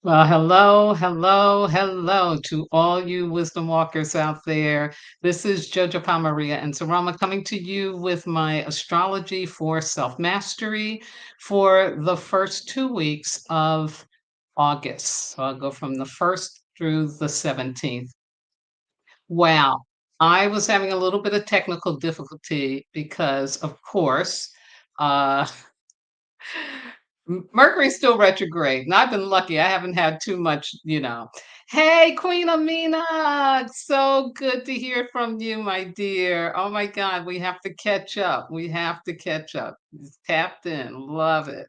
Well, hello, hello, hello to all you wisdom walkers out there. This is Jojo Maria and Sarama coming to you with my astrology for self mastery for the first 2 weeks of August. So I'll go from the 1st through the 17th. Wow. I was having a little bit of technical difficulty because, of course, uh, Mercury's still retrograde, and I've been lucky. I haven't had too much. Hey, Queen Amina, so good to hear from you, my dear. Oh my God, we have to catch up. We have to catch up. It's tapped in, love it.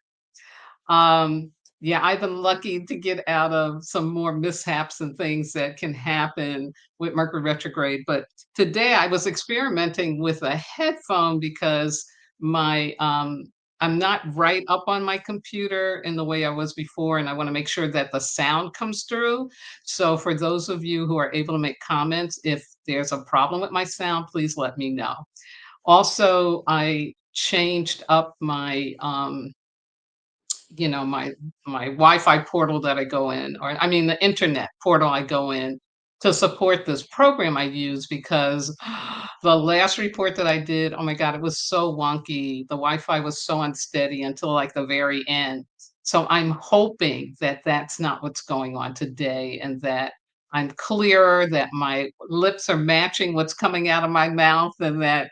Um, yeah, I've been lucky to get out of some more mishaps and things that can happen with Mercury retrograde. But today I was experimenting with a headphone because my I'm not right up on my computer in the way I was before, and I want to make sure that the sound comes through. So for those of you who are able to make comments, if there's a problem with my sound, please let me know. Also, I changed up my Wi-Fi portal that I go in, or I mean the internet portal I go in to support this program I use because the last report that I did, oh my God, it was so wonky. The Wi-Fi was so unsteady until like the very end. So I'm hoping that that's not what's going on today and that I'm clearer, that my lips are matching what's coming out of my mouth, and that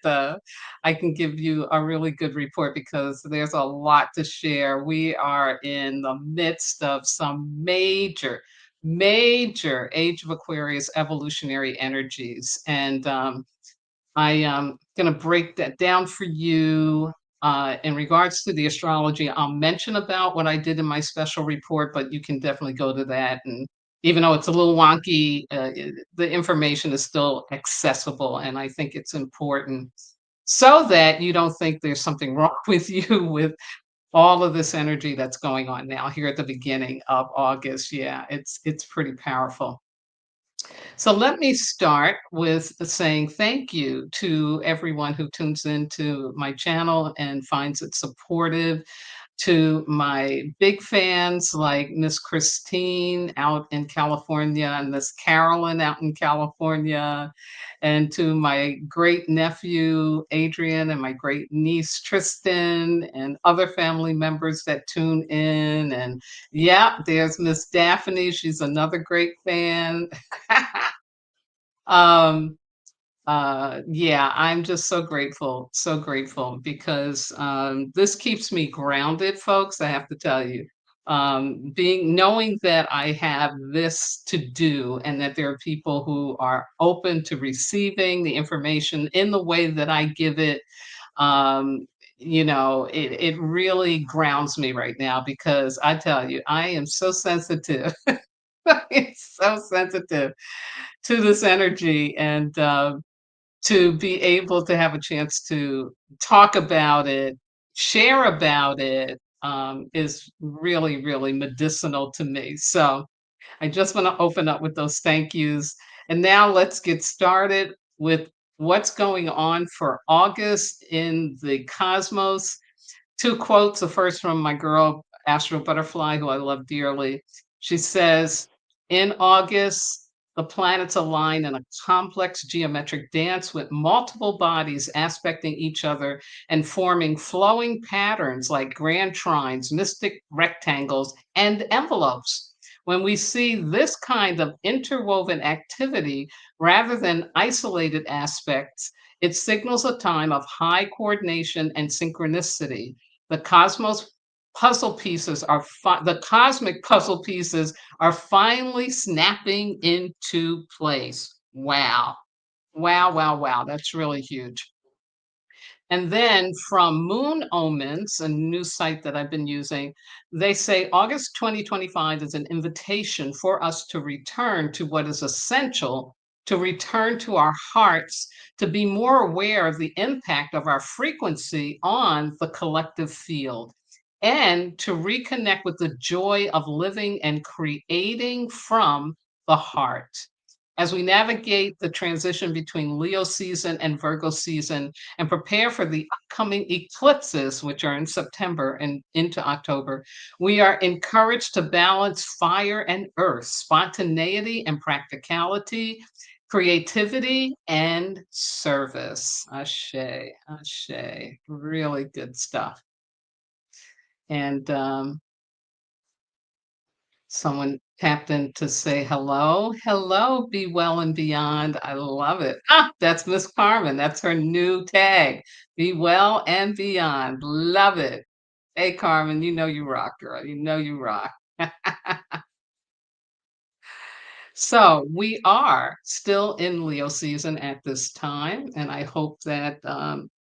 I can give you a really good report because there's a lot to share. We are in the midst of some major, major Age of Aquarius evolutionary energies. And I am going to break that down for you. In regards to the astrology, I'll mention about what I did in my special report, but you can definitely go to that. And even though it's a little wonky, the information is still accessible. And I think it's important so that you don't think there's something wrong with you with all of this energy that's going on now here at the beginning of August. Yeah, it's pretty powerful. So let me start with saying thank you to everyone who tunes into my channel and finds it supportive, to my big fans like Miss Christine out in California and Miss Carolyn out in California, and to my great nephew Adrian and my great niece Tristan and other family members that tune in. And yeah, there's Miss Daphne. She's another great fan. um, yeah, I'm just so grateful because this keeps me grounded, folks. I have to tell you, being knowing that I have this to do and that there are people who are open to receiving the information in the way that I give it. Um, it really grounds me right now because I tell you, I am so sensitive. It's so sensitive to this energy, and to be able to have a chance to talk about it, share about it, is really, really medicinal to me. So I just want to open up with those thank yous. And now let's get started with what's going on for August in the cosmos. Two quotes. The first from my girl, Astro Butterfly, who I love dearly. She says, in August, the planets align in a complex geometric dance with multiple bodies aspecting each other and forming flowing patterns like grand trines, mystic rectangles, and envelopes. When we see this kind of interwoven activity rather than isolated aspects, it signals a time of high coordination and synchronicity. The cosmos puzzle pieces are the cosmic puzzle pieces are finally snapping into place. Wow. Wow, wow, wow. That's really huge. And then from Moon Omens, a new site that I've been using, they say August 2025 is an invitation for us to return to what is essential, to return to our hearts, to be more aware of the impact of our frequency on the collective field, and to reconnect with the joy of living and creating from the heart. as we navigate the transition between Leo season and Virgo season and prepare for the upcoming eclipses, which are in September and into October, we are encouraged to balance fire and earth, spontaneity and practicality, creativity and service. Ashe, ashe. Really good stuff. And someone tapped in to say hello. Hello, Be Well and Beyond. I love it. Ah, that's Miss Carmen. That's her new tag. Be Well and Beyond. Love it. Hey, Carmen, you know you rock, girl. You know you rock. So we are still in Leo season at this time, and I hope that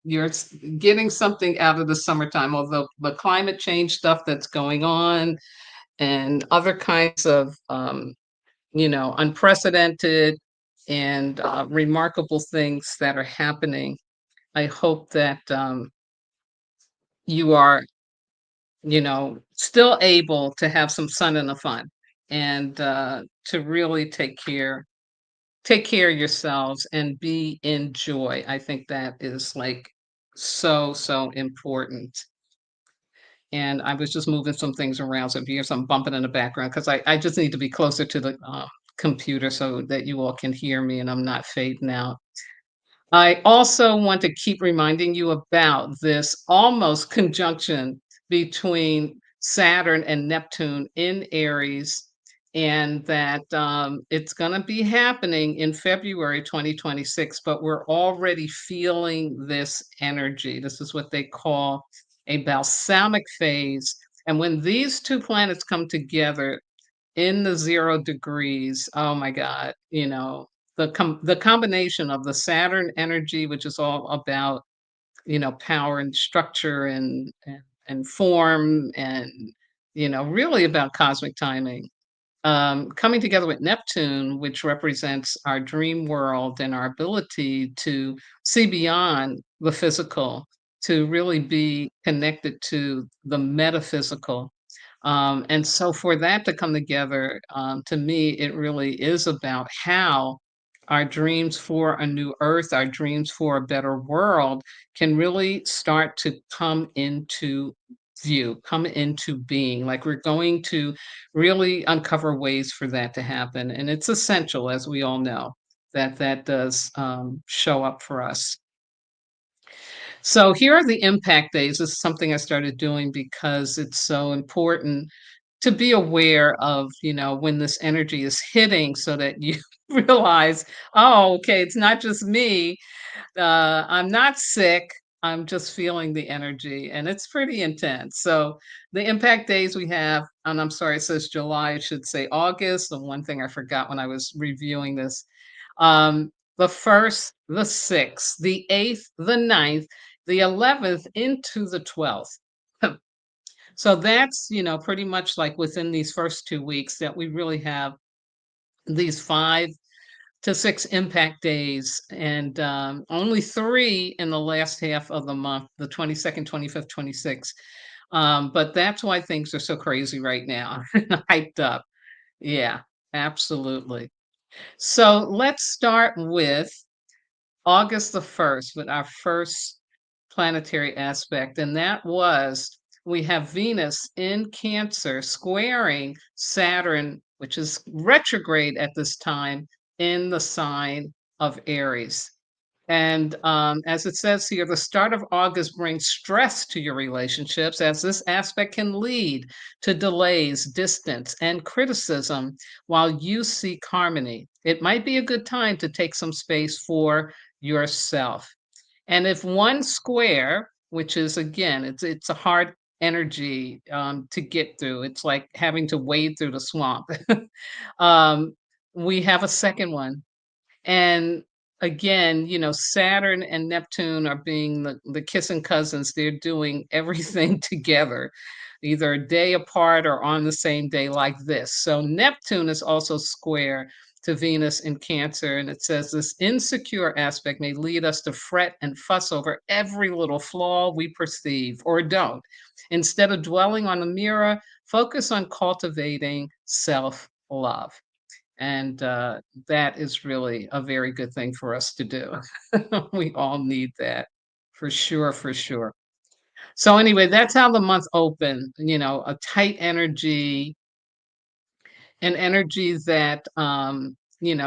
you're getting something out of the summertime. Although the climate change stuff that's going on and other kinds of unprecedented and remarkable things that are happening. I hope that you are, still able to have some sun in the fun and to really take care of yourselves and be in joy. I think that is like so important. And I was just moving some things around. So if you hear some bumping in the background, because I just need to be closer to the computer so that you all can hear me and I'm not fading out. I also want to keep reminding you about this almost conjunction between Saturn and Neptune in Aries, and that it's going to be happening in February 2026, but we're already feeling this energy. This is what they call a balsamic phase. And when these two planets come together, in the 0 degrees, oh my god, the combination of the Saturn energy, which is all about, power and structure and form and, really about cosmic timing, coming together with Neptune, which represents our dream world and our ability to see beyond the physical, to really be connected to the metaphysical. And so for that to come together, to me, it really is about how our dreams for a new earth, our dreams for a better world can really start to come into view, come into being. Like we're going to really uncover ways for that to happen. And it's essential, as we all know, that that does show up for us. So here are the impact days. This is something I started doing because it's so important to be aware of, when this energy is hitting so that you realize, oh, okay, it's not just me. I'm not sick. I'm just feeling the energy and it's pretty intense. So the impact days we have, and I'm sorry, it says July, it should say August. The one thing I forgot when I was reviewing this. The 1st, the 6th, the 8th, the 9th, the 11th into the 12th. So that's, pretty much like within these first 2 weeks that we really have these 5 to 6 impact days, and only 3 in the last half of the month, the 22nd, 25th, 26th. But that's why things are so crazy right now, hyped up. Yeah, absolutely. So let's start with August the 1st with our first planetary aspect, and that was we have Venus in Cancer squaring Saturn, which is retrograde at this time in the sign of Aries. And as it says here, the start of August brings stress to your relationships, as this aspect can lead to delays, distance, and criticism while you seek harmony. It might be a good time to take some space for yourself. And if one square, which is again, it's a hard energy to get through. It's like having to wade through the swamp. um, we have a second one, and again, Saturn and Neptune are being the kissing cousins. They're doing everything together, either a day apart or on the same day, like this. So Neptune is also square to Venus in Cancer. And it says this insecure aspect may lead us to fret and fuss over every little flaw we perceive or don't. Instead of dwelling on the mirror, focus on cultivating self love. And that is really a very good thing for us to do. We all need that for sure, for sure. So anyway, that's how the month opened, a tight energy, an energy that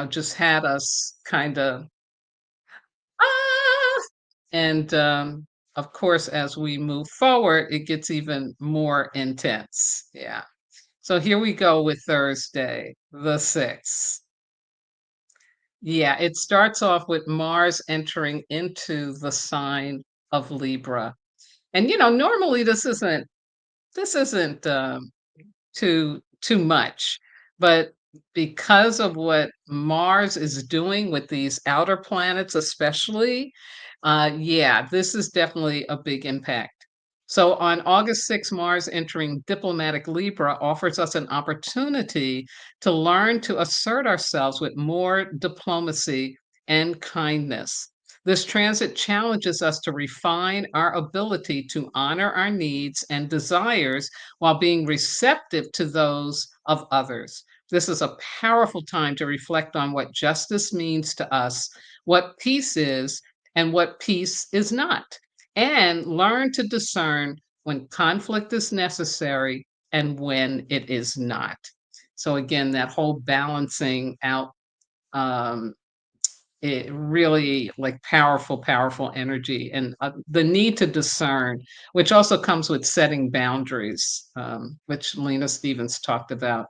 just had us kind of ah, and of course as we move forward, it gets even more intense. Yeah. So here we go with Thursday, the 6th. Yeah, it starts off with Mars entering into the sign of Libra. And normally this isn't too much, but because of what Mars is doing with these outer planets especially, yeah, this is definitely a big impact. So on August 6th, Mars entering diplomatic Libra offers us an opportunity to learn to assert ourselves with more diplomacy and kindness. This transit challenges us to refine our ability to honor our needs and desires while being receptive to those of others. This is a powerful time to reflect on what justice means to us, what peace is, and what peace is not, and learn to discern when conflict is necessary and when it is not. So, again, that whole balancing out. Um, it really like powerful energy and the need to discern, which also comes with setting boundaries, which Lena Stevens talked about.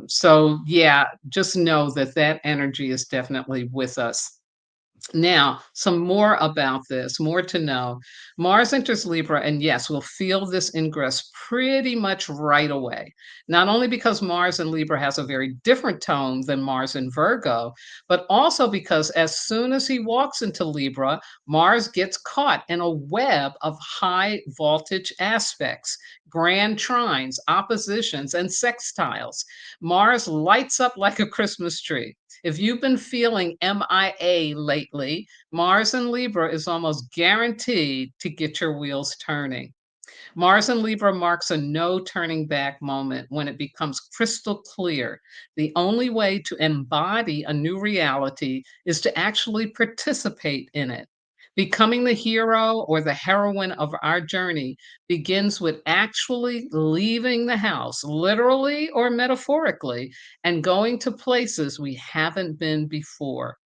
So yeah, just know that that energy is definitely with us. Now, some more about this, more to know. Mars enters Libra, and yes, we'll feel this ingress pretty much right away. Not only because Mars in Libra has a very different tone than Mars in Virgo, but also because as soon as he walks into Libra, Mars gets caught in a web of high voltage aspects, grand trines, oppositions, and sextiles. Mars lights up like a Christmas tree. If you've been feeling MIA lately, Mars in Libra is almost guaranteed to get your wheels turning. Mars in Libra marks a no turning back moment when it becomes crystal clear. The only way to embody a new reality is to actually participate in it. Becoming the hero or the heroine of our journey begins with actually leaving the house, literally or metaphorically, and going to places we haven't been before.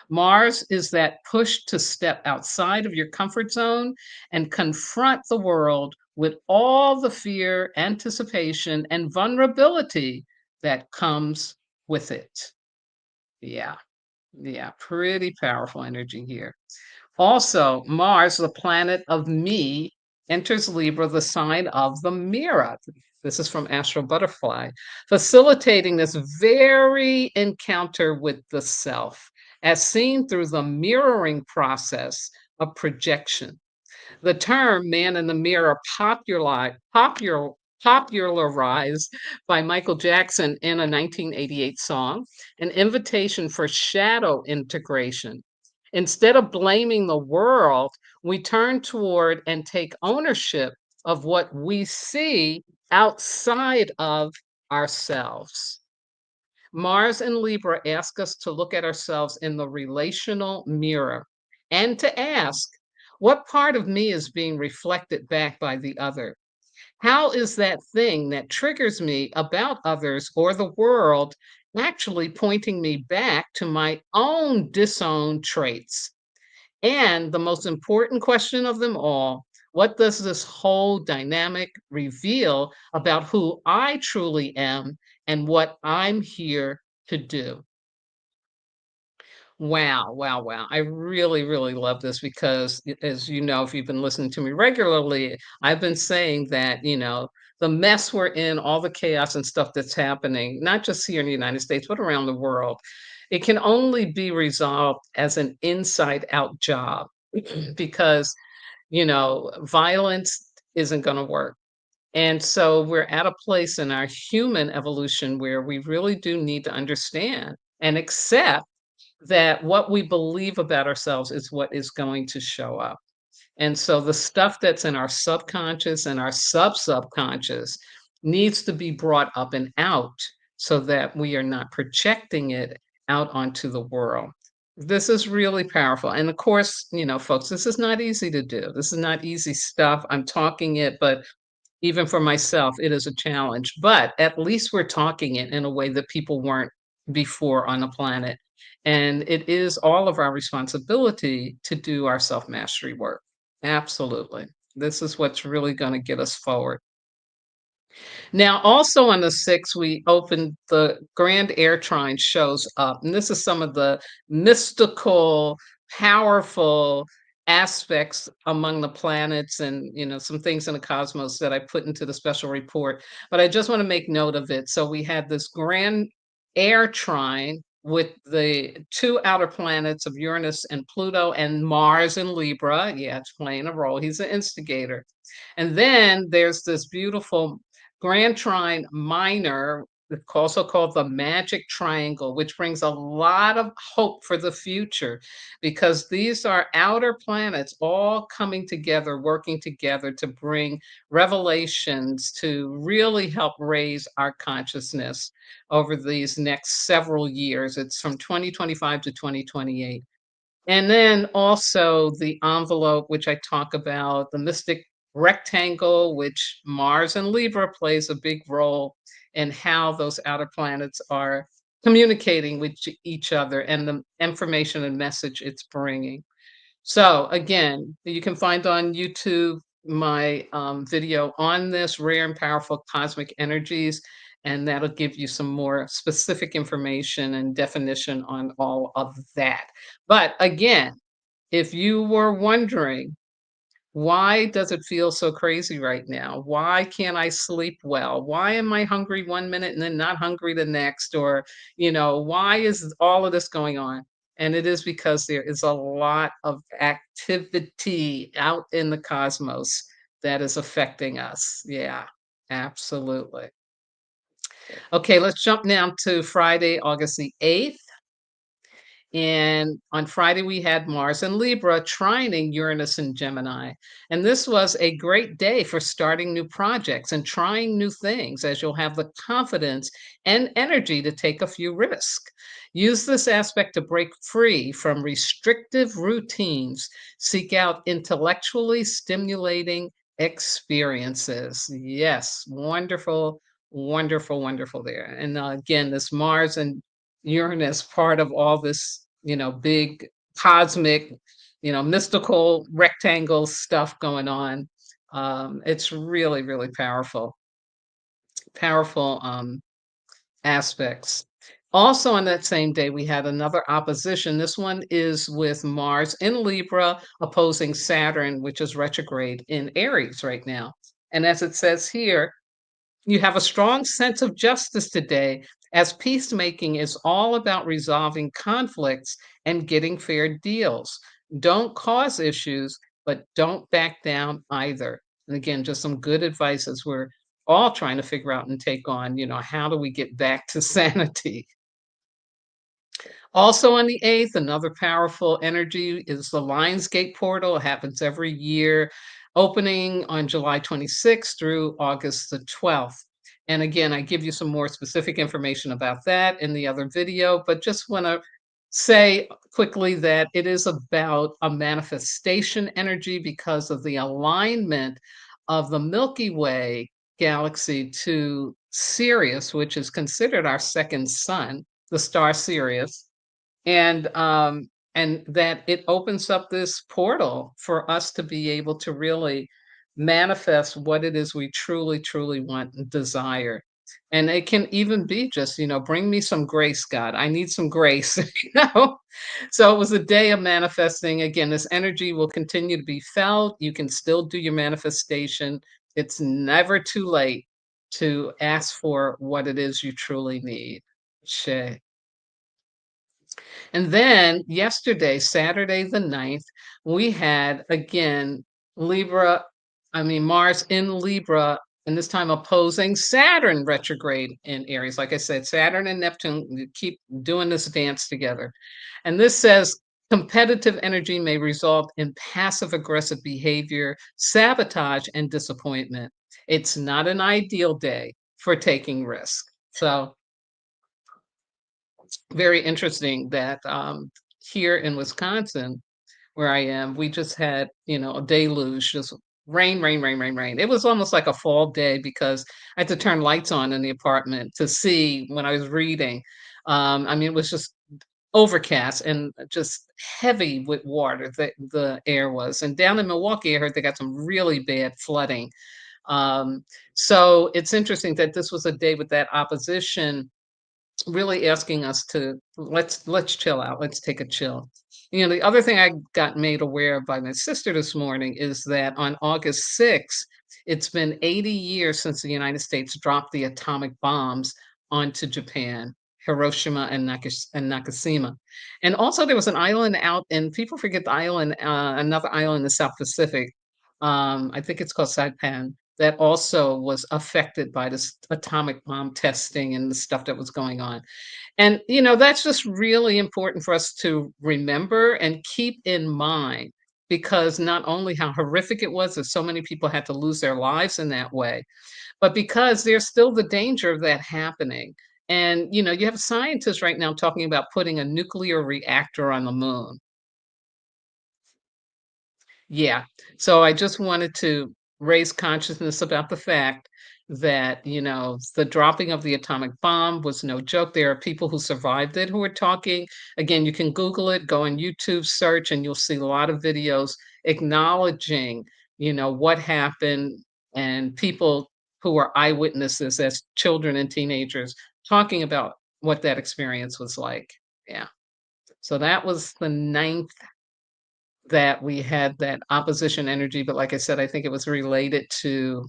Mars is that push to step outside of your comfort zone and confront the world with all the fear, anticipation, and vulnerability that comes with it. Yeah, yeah, pretty powerful energy here. Also, Mars, the planet of me, enters Libra, the sign of the mirror. This is from Astro Butterfly, facilitating this very encounter with the self, as seen through the mirroring process of projection. The term "man in the mirror" popularized by Michael Jackson in a 1988 song, an invitation for shadow integration. Instead of blaming the world, we turn toward and take ownership of what we see outside of ourselves. Mars and Libra ask us to look at ourselves in the relational mirror and to ask, what part of me is being reflected back by the other? How is that thing that triggers me about others or the world actually pointing me back to my own disowned traits? And the most important question of them all, what does this whole dynamic reveal about who I truly am and what I'm here to do? Wow, wow, wow. I really love this because, as you know, if you've been listening to me regularly, I've been saying that, the mess we're in, all the chaos and stuff that's happening, not just here in the United States, but around the world, it can only be resolved as an inside out job because, violence isn't going to work. And so we're at a place in our human evolution where we really do need to understand and accept that what we believe about ourselves is what is going to show up. And so the stuff that's in our subconscious and our subconscious needs to be brought up and out so that we are not projecting it out onto the world. This is really powerful. And of course, folks, this is not easy to do. This is not easy stuff. I'm talking it, but even for myself, it is a challenge. But at least we're talking it in a way that people weren't before on the planet. And it is all of our responsibility to do our self mastery work. Absolutely. This is what's really going to get us forward. Now, also on the 6th, we opened the Grand Air Trine shows up. And this is some of the mystical, powerful aspects among the planets and, some things in the cosmos that I put into the special report. But I just want to make note of it. So we had this Grand Air Trine with the two outer planets of Uranus and Pluto and Mars in Libra. Yeah, it's playing a role. He's an instigator. And then there's this beautiful Grand Trine Minor, it's also called the Magic Triangle, which brings a lot of hope for the future because these are outer planets all coming together, working together to bring revelations to really help raise our consciousness over these next several years. It's from 2025 to 2028. And then also the envelope, which I talk about, the mystic rectangle, which Mars and Libra plays a big role in how those outer planets are communicating with each other and the information and message it's bringing. So again, you can find on YouTube my video on this rare and powerful cosmic energies, and that'll give you some more specific information and definition on all of that. But again, if you were wondering why does it feel so crazy right now? Why can't I sleep well? Why am I hungry one minute and then not hungry the next? Or, why is all of this going on? And it is because there is a lot of activity out in the cosmos that is affecting us. Yeah, absolutely. Okay, let's jump now to Friday, August the 8th. And on Friday, we had Mars and Libra trining Uranus and Gemini. And this was a great day for starting new projects and trying new things, as you'll have the confidence and energy to take a few risks. Use this aspect to break free from restrictive routines, seek out intellectually stimulating experiences. Yes, wonderful, wonderful, wonderful there. And again, this Mars and Uranus part of all this, big cosmic, mystical rectangle stuff going on. It's really, really powerful, powerful aspects. Also, on that same day, we had another opposition. This one is with Mars in Libra opposing Saturn, which is retrograde in Aries right now. And as it says here, you have a strong sense of justice today, as peacemaking is all about resolving conflicts and getting fair deals. Don't cause issues, but don't back down either. And again, just some good advice as we're all trying to figure out and take on, how do we get back to sanity? Also on the 8th, another powerful energy is the Lionsgate portal. It happens every year, opening on July 26th through August the 12th. And again, I give you some more specific information about that in the other video, but just want to say quickly that it is about a manifestation energy because of the alignment of the Milky Way galaxy to Sirius, which is considered our second sun, the star Sirius, and that it opens up this portal for us to be able to really manifest what it is we truly, truly want and desire. And it can even be just, bring me some grace, God. I need some grace, So it was a day of manifesting. Again, this energy will continue to be felt. You can still do your manifestation. It's never too late to ask for what it is you truly need. Shay. And then yesterday, Saturday the 9th, we had again Libra, I mean Mars in Libra, and this time opposing Saturn retrograde in Aries. Like I said, Saturn and Neptune keep doing this dance together. And this says competitive energy may result in passive aggressive behavior, sabotage, and disappointment. It's not an ideal day for taking risk. So Very interesting that here in Wisconsin, where I am, we just had, a deluge, just rain, rain, rain, rain, rain. It was almost like a fall day because I had to turn lights on in the apartment to see when I was reading. I mean, it was just overcast and just heavy with water that the air was. And down in Milwaukee, I heard they got some really bad flooding. Um, so it's interesting that this was a day with that opposition really asking us to let's chill out. Let's take a chill. The other thing I got made aware of by my sister this morning is that on August 6th, it's been 80 years since the United States dropped the atomic bombs onto Japan, Hiroshima and Nakashima. And also there was an island out, and people forget the island, another island in the South Pacific. I think it's called Saipan, that also was affected by this atomic bomb testing and the stuff that was going on. And, that's just really important for us to remember and keep in mind because not only how horrific it was that so many people had to lose their lives in that way, but because there's still the danger of that happening. And, you have scientists right now talking about putting a nuclear reactor on the moon. Yeah. So I just wanted to raise consciousness about the fact that, the dropping of the atomic bomb was no joke. There are people who survived it who are talking. Again, you can Google it, go on YouTube, search, and you'll see a lot of videos acknowledging, what happened and people who were eyewitnesses as children and teenagers talking about what that experience was like. Yeah. So that was the ninth that we had that opposition energy, but like I said, I think it was related to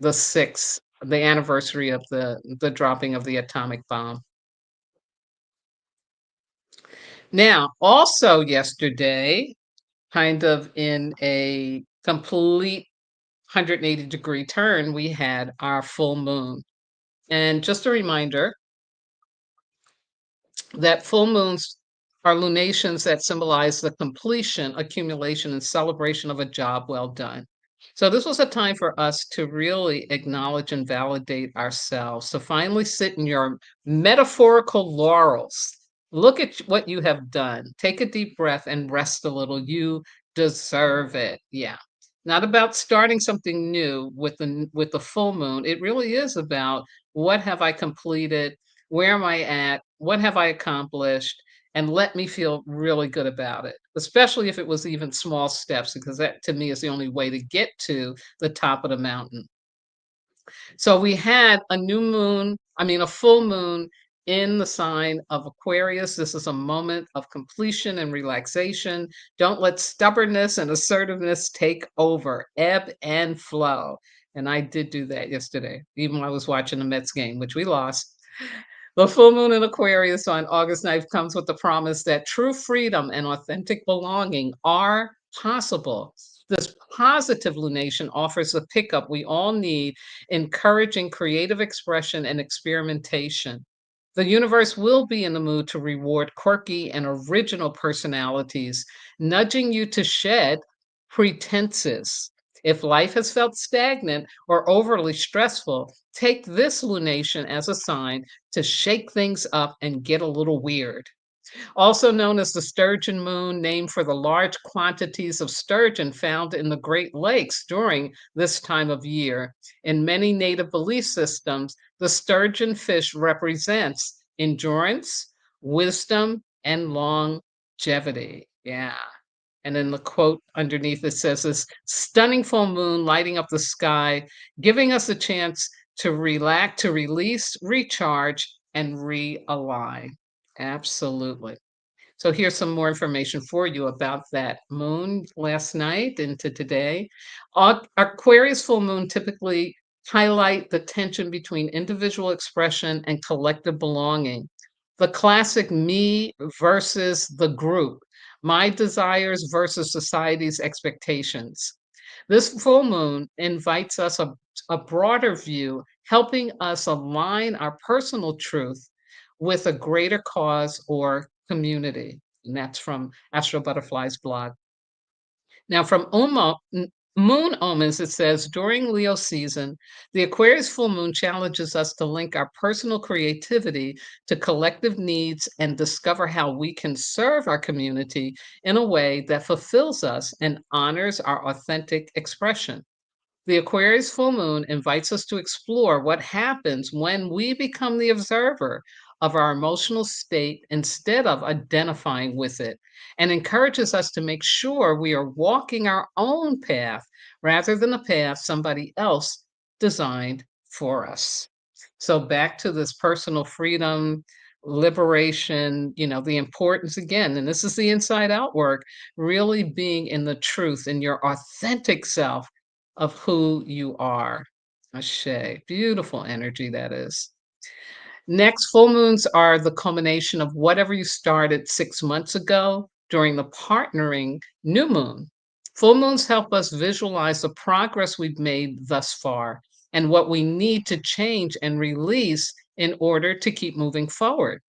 the 6th, the anniversary of the dropping of the atomic bomb. Now, also yesterday, kind of in a complete 180-degree turn, we had our full moon. And just a reminder that full moons are lunations that symbolize the completion, accumulation, and celebration of a job well done. So, this was a time for us to really acknowledge and validate ourselves, to finally sit in your metaphorical laurels. Look at what you have done. Take a deep breath and rest a little. You deserve it. Yeah. Not about starting something new with the full moon. It really is about what have I completed? Where am I at? What have I accomplished? And let me feel really good about it, especially if it was even small steps, because that to me is the only way to get to the top of the mountain. So we had a new moon, I mean, a full moon in the sign of Aquarius. This is a moment of completion and relaxation. Don't let stubbornness and assertiveness take over, ebb and flow. And I did do that yesterday, even while I was watching the Mets game, which we lost. The full moon in Aquarius on August 9th comes with the promise that true freedom and authentic belonging are possible. This positive lunation offers the pickup we all need, encouraging creative expression and experimentation. The universe will be in the mood to reward quirky and original personalities, nudging you to shed pretenses. If life has felt stagnant or overly stressful, take this lunation as a sign to shake things up and get a little weird. Also known as the Sturgeon Moon, named for the large quantities of sturgeon found in the Great Lakes during this time of year. In many native belief systems, the sturgeon fish represents endurance, wisdom, and longevity. Yeah. And then the quote underneath it says this stunning full moon lighting up the sky, giving us a chance to relax, to release, recharge, and realign. Absolutely. So here's some more information for you about that moon last night into today. Aquarius full moon typically highlight the tension between individual expression and collective belonging. The classic me versus the group, my desires versus society's expectations. This full moon invites us a broader view, helping us align our personal truth with a greater cause or community. And that's from Astro Butterfly's blog. Now, from Moon omens, it says, during Leo season, the Aquarius full moon challenges us to link our personal creativity to collective needs and discover how we can serve our community in a way that fulfills us and honors our authentic expression. The Aquarius full moon invites us to explore what happens when we become the observer of our emotional state instead of identifying with it, and encourages us to make sure we are walking our own path rather than a path somebody else designed for us. So, back to this personal freedom, liberation, the importance again, and this is the inside out work, really being in the truth in your authentic self of who you are. Ashe. Beautiful energy that is. Next, full moons are the culmination of whatever you started 6 months ago during the partnering new moon. Full moons help us visualize the progress we've made thus far and what we need to change and release in order to keep moving forward.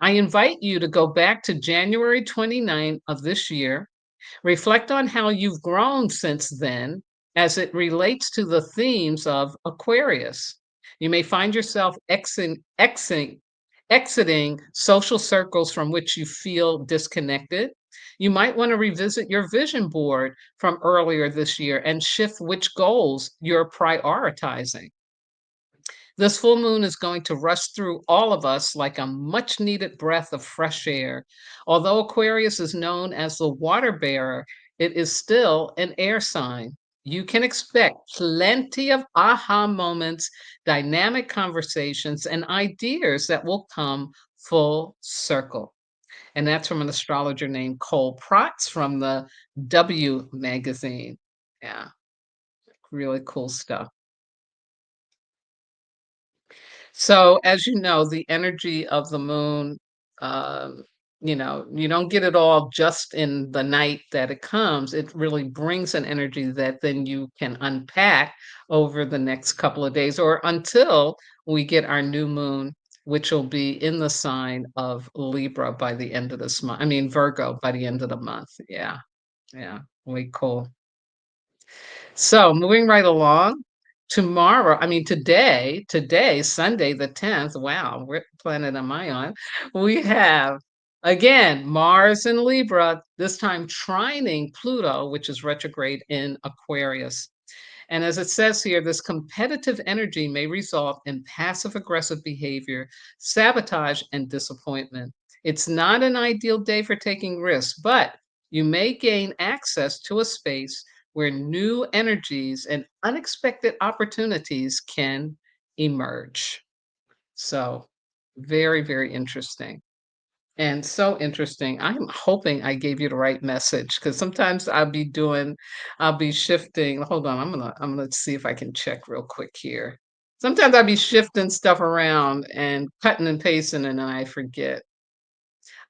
I invite you to go back to January 29th of this year. Reflect on how you've grown since then as it relates to the themes of Aquarius. You may find yourself exiting social circles from which you feel disconnected. You might want to revisit your vision board from earlier this year and shift which goals you're prioritizing. This full moon is going to rush through all of us like a much needed breath of fresh air. Although Aquarius is known as the water bearer, it is still an air sign. You can expect plenty of aha moments, dynamic conversations, and ideas that will come full circle. And that's from an astrologer named Cole Protz from the W magazine. Yeah, really cool stuff. So, as you know, the energy of the moon, um, you don't get it all just in the night that it comes. It really brings an energy that then you can unpack over the next couple of days or until we get our new moon, which will be in the sign of Libra by the end of this month. I mean, Virgo by the end of the month. Yeah, yeah, way cool. So moving right along, today, Sunday the 10th, wow, what planet am I on? We have again Mars in Libra, this time trining Pluto, which is retrograde in Aquarius. And as it says here, this competitive energy may result in passive aggressive behavior, sabotage, and disappointment. It's not an ideal day for taking risks, but you may gain access to a space where new energies and unexpected opportunities can emerge. So, very, very interesting. And so interesting. I'm hoping I gave you the right message because sometimes I'll be shifting. Hold on, I'm gonna see if I can check real quick here. Sometimes I'll be shifting stuff around and cutting and pasting, and then I forget.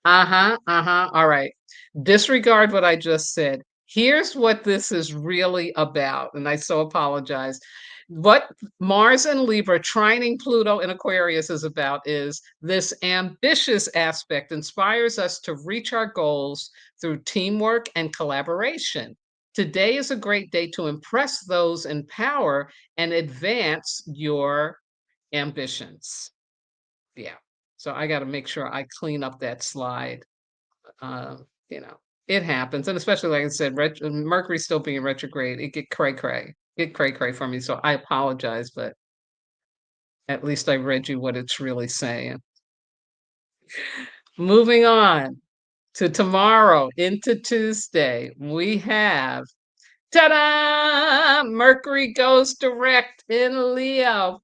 Uh-huh, uh-huh. All right. Disregard what I just said. Here's what this is really about, and I so apologize. What Mars and Libra trining Pluto in Aquarius is about is this ambitious aspect inspires us to reach our goals through teamwork and collaboration. Today is a great day to impress those in power and advance your ambitions. Yeah. So I got to make sure I clean up that slide. You know, it happens, and especially like I said, Mercury still being retrograde, it get cray cray for me. So I apologize, but at least I read you what it's really saying. Moving on to tomorrow into Tuesday, we have ta-da! Mercury goes direct in Leo.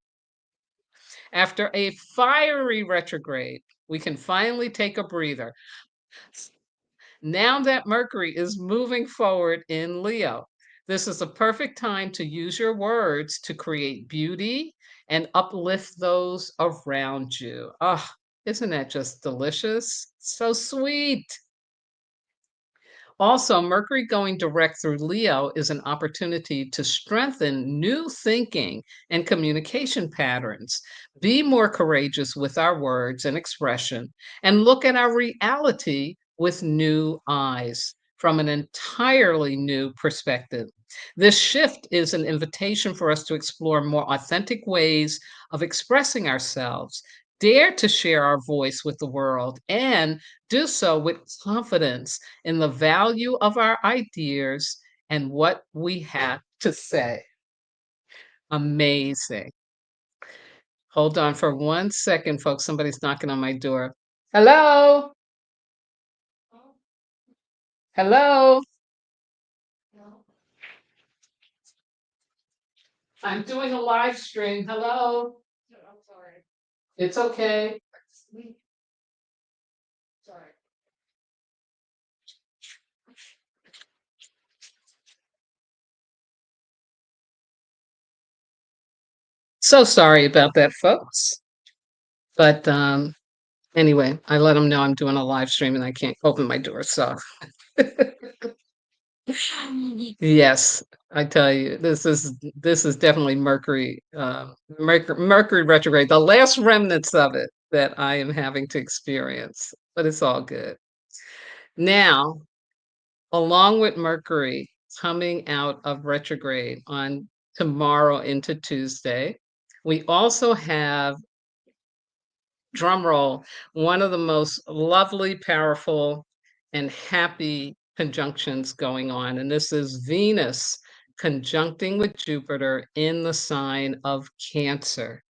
After a fiery retrograde, we can finally take a breather. Now that Mercury is moving forward in Leo, this is a perfect time to use your words to create beauty and uplift those around you. Ah, isn't that just delicious? So sweet. Also, Mercury going direct through Leo is an opportunity to strengthen new thinking and communication patterns, be more courageous with our words and expression, and look at our reality with new eyes from an entirely new perspective. This shift is an invitation for us to explore more authentic ways of expressing ourselves, dare to share our voice with the world, and do so with confidence in the value of our ideas and what we have to say. Amazing. Hold on for 1 second, folks. Somebody's knocking on my door. Hello? Hello? I'm doing a live stream. Hello? It's okay. So sorry about that, folks. But anyway, I let them know I'm doing a live stream and I can't open my door. So yes, I tell you, this is definitely Mercury retrograde, the last remnants of it that I am having to experience, but it's all good. Now, along with Mercury coming out of retrograde on tomorrow into Tuesday, we also have, drum roll, one of the most lovely, powerful, and happy conjunctions going on. And this is Venus conjuncting with Jupiter in the sign of Cancer.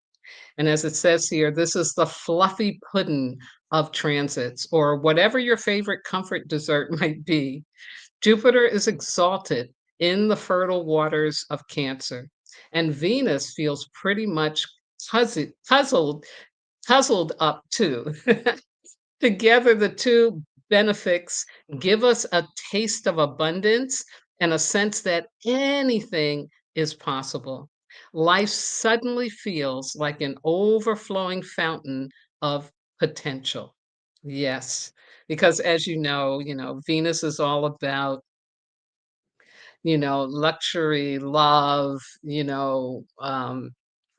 And as it says here, this is the fluffy pudding of transits, or whatever your favorite comfort dessert might be. Jupiter is exalted in the fertile waters of Cancer, and Venus feels pretty much puzzled up too. Together, the two benefics give us a taste of abundance and a sense that anything is possible. Life suddenly feels like an overflowing fountain of potential. Yes, because as Venus is all about luxury, love,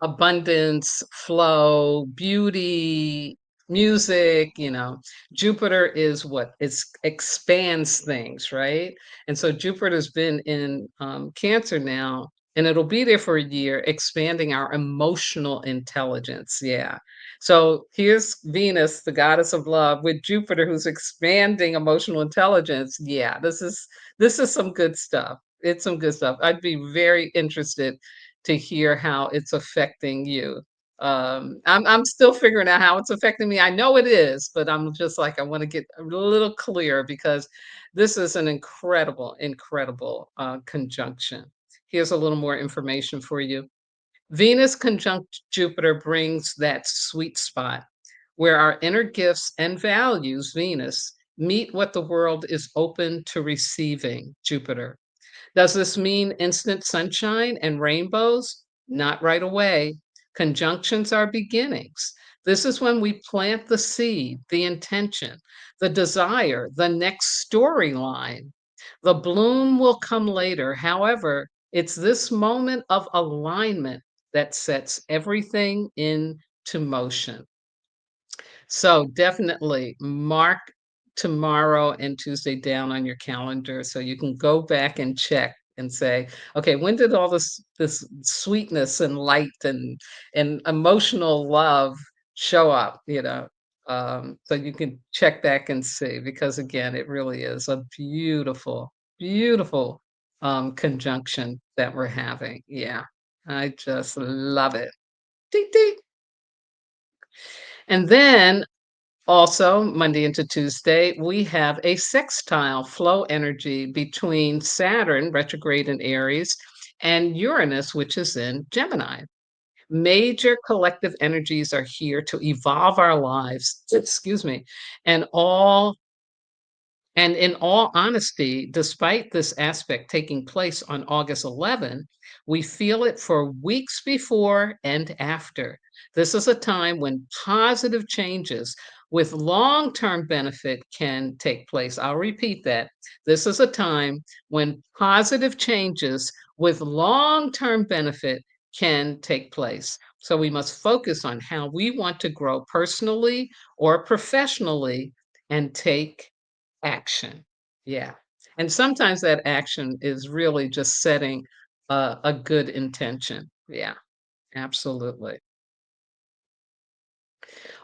abundance, flow, beauty, music, Jupiter is what it expands things, right? And so Jupiter's been in Cancer now, and it'll be there for a year, expanding our emotional intelligence. Yeah. So here's Venus, the goddess of love, with Jupiter, who's expanding emotional intelligence. Yeah, this is some good stuff. It's some good stuff. I'd be very interested to hear how it's affecting you. I'm still figuring out how it's affecting me. I know it is, but I'm just like I want to get a little clearer because this is an incredible, incredible conjunction. Here's a little more information for you. Venus conjunct Jupiter brings that sweet spot where our inner gifts and values, Venus, meet what the world is open to receiving, Jupiter. Does this mean instant sunshine and rainbows? Not right away. Conjunctions are beginnings. This is when we plant the seed, the intention, the desire, the next storyline. The bloom will come later. However, it's this moment of alignment that sets everything into motion. So definitely mark tomorrow and Tuesday down on your calendar so you can go back and check and say, okay, when did all this sweetness and light and emotional love show up, so you can check back and see because again, it really is a beautiful, beautiful conjunction that we're having. Yeah. I just love it. Ding, ding. And then also, Monday into Tuesday, we have a sextile flow energy between Saturn, retrograde in Aries, and Uranus, which is in Gemini. Major collective energies are here to evolve our lives, excuse me, and in all honesty, despite this aspect taking place on August 11, we feel it for weeks before and after. This is a time when positive changes with long term benefit can take place. I'll repeat that. This is a time when positive changes with long term benefit can take place. So we must focus on how we want to grow personally or professionally and take action. Yeah. And sometimes that action is really just setting a good intention. Yeah, absolutely.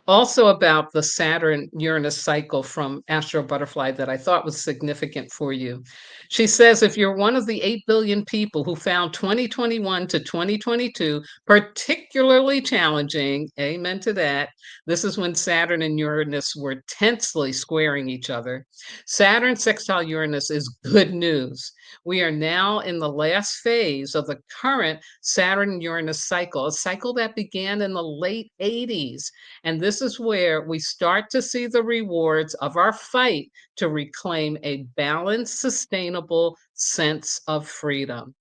Also about the Saturn-Uranus cycle from Astro Butterfly that I thought was significant for you. She says, if you're one of the 8 billion people who found 2021 to 2022 particularly challenging, amen to that. This is when Saturn and Uranus were tensely squaring each other. Saturn sextile Uranus is good news. We are now in the last phase of the current Saturn Uranus cycle, a cycle that began in the late 80s, and this is where we start to see the rewards of our fight to reclaim a balanced, sustainable sense of freedom.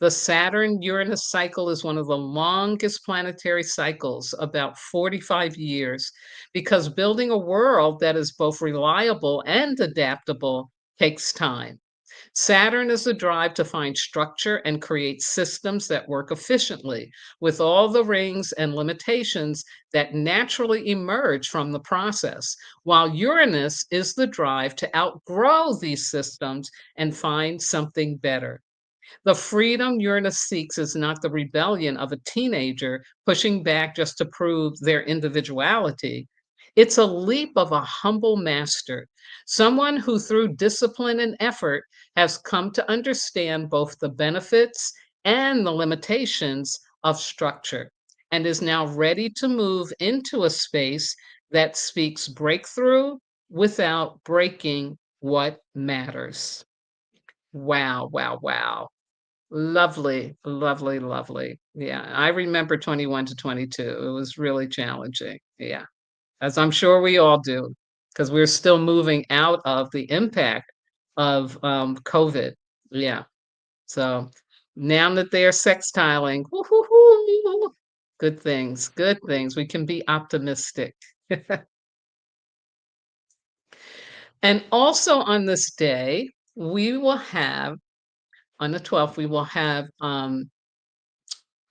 The Saturn Uranus cycle is one of the longest planetary cycles, about 45 years, because building a world that is both reliable and adaptable takes time. Saturn is the drive to find structure and create systems that work efficiently, with all the rings and limitations that naturally emerge from the process, while Uranus is the drive to outgrow these systems and find something better. The freedom Uranus seeks is not the rebellion of a teenager pushing back just to prove their individuality. It's a leap of a humble master, someone who, through discipline and effort, has come to understand both the benefits and the limitations of structure and is now ready to move into a space that speaks breakthrough without breaking what matters. Wow, wow, wow. Lovely, lovely, lovely. Yeah, I remember 21 to 22. It was really challenging. Yeah, as I'm sure we all do, because we're still moving out of the impact of COVID. Yeah. So now that they're sextiling, woo-hoo-hoo, good things, good things. We can be optimistic. And also on this day, we will have, on the 12th, we will have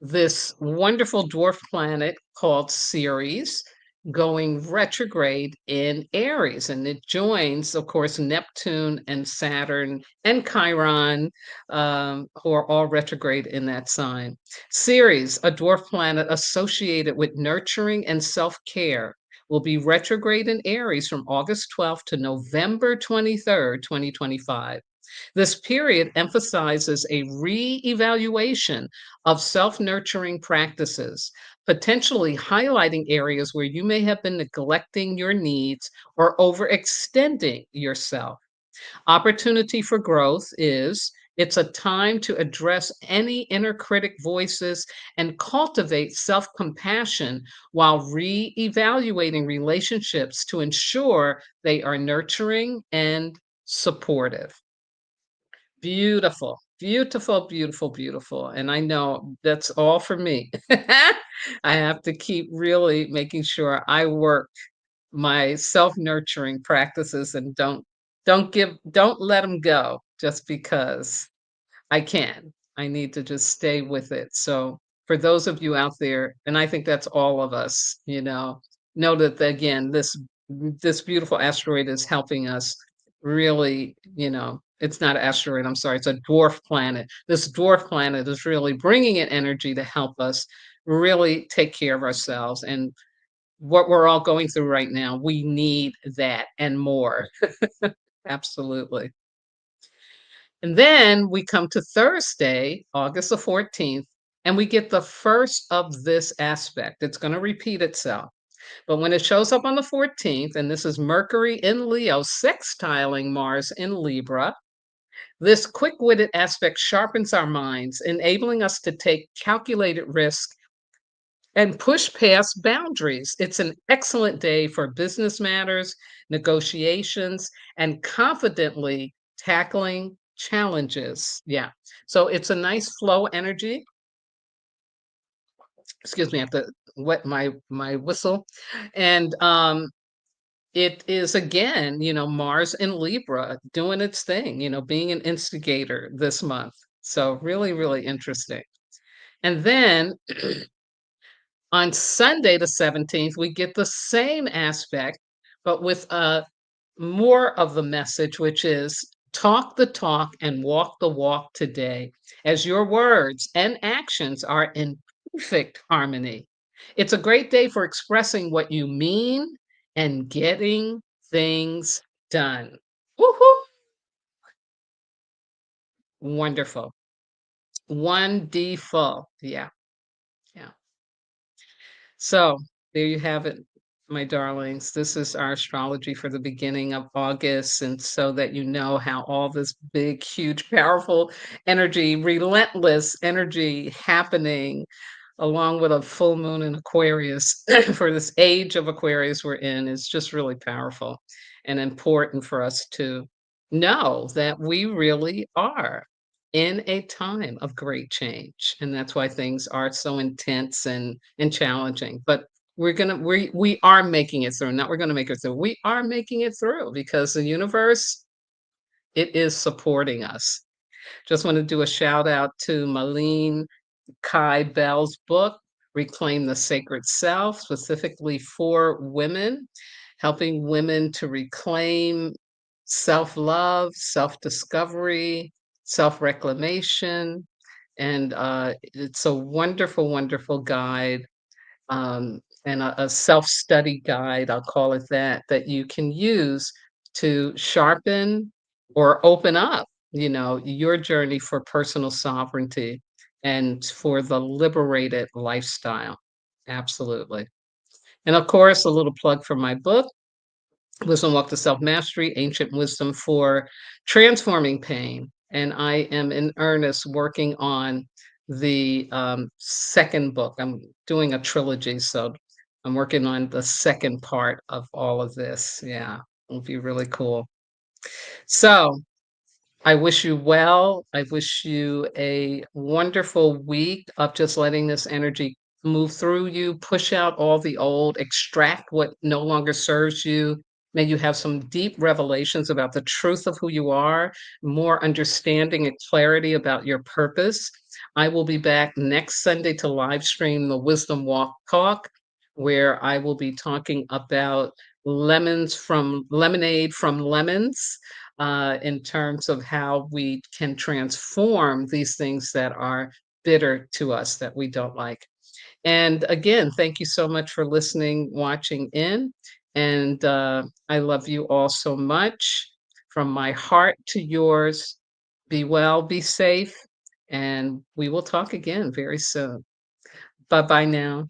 this wonderful dwarf planet called Ceres going retrograde in Aries. And it joins, of course, Neptune and Saturn and Chiron, who are all retrograde in that sign. Ceres, a dwarf planet associated with nurturing and self care, will be retrograde in Aries from August 12th to November 23rd, 2025. This period emphasizes a re-evaluation of self-nurturing practices, potentially highlighting areas where you may have been neglecting your needs or overextending yourself. Opportunity for growth is it's a time to address any inner critic voices and cultivate self compassion while re evaluating relationships to ensure they are nurturing and supportive. Beautiful, beautiful, beautiful, beautiful, and I know that's all for me. I have to keep really making sure I work my self-nurturing practices and don't let them go just because I can. I need to just stay with it. So for those of you out there, and I think that's all of us, know that again, this beautiful asteroid is helping us really, it's not an asteroid, I'm sorry, it's a dwarf planet. This dwarf planet is really bringing in energy to help us really take care of ourselves. And what we're all going through right now, we need that and more. Absolutely. And then we come to Thursday, August the 14th, and we get the first of this aspect. It's going to repeat itself. But when it shows up on the 14th, and this is Mercury in Leo sextiling Mars in Libra, this quick witted aspect sharpens our minds, enabling us to take calculated risk and push past boundaries. It's an excellent day for business matters, negotiations, and confidently tackling challenges. Yeah. So it's a nice flow energy. Excuse me, I have to wet my whistle. And it is again, Mars in Libra doing its thing, being an instigator this month. So really, really interesting. And then on Sunday, the 17th, we get the same aspect, but with more of the message, which is Talk the talk and walk the walk today as your words and actions are in perfect harmony. It's a great day for expressing what you mean and getting things done. Woohoo! Wonderful. Wonderful. Yeah. Yeah. So there you have it, my darlings. This is our astrology for the beginning of August. And so that you know how all this big, huge, powerful energy, relentless energy happening along with a full moon in Aquarius for this age of Aquarius we're in is just really powerful and important for us to know that we really are in a time of great change. And that's why things are so intense and challenging. But we are making it through. Not we're gonna make it through. We are making it through because the universe, it is supporting us. Just want to do a shout out to Malene Kai Bell's book, Reclaim the Sacred Self, specifically for women, helping women to reclaim self love, self discovery, self reclamation. And it's a wonderful, wonderful guide and a self study guide, I'll call it that, that you can use to sharpen or open up, your journey for personal sovereignty and for the liberated lifestyle. Absolutely. And of course, a little plug for my book, Wisdom Walk to Self Mastery, Ancient Wisdom for Transforming Pain. And I am in earnest working on the second book. I'm doing a trilogy, so I'm working on the second part of all of this. Yeah, it'll be really cool. So, I wish you well. I wish you a wonderful week of just letting this energy move through you, push out all the old, extract what no longer serves you. May you have some deep revelations about the truth of who you are, more understanding and clarity about your purpose. I will be back next Sunday to live stream the Wisdom Walk Talk, where I will be talking about lemonade from lemons in terms of how we can transform these things that are bitter to us that we don't like. And again, thank you so much for listening, watching in. And I love you all so much. From my heart to yours, be well, be safe, and we will talk again very soon. Bye bye now.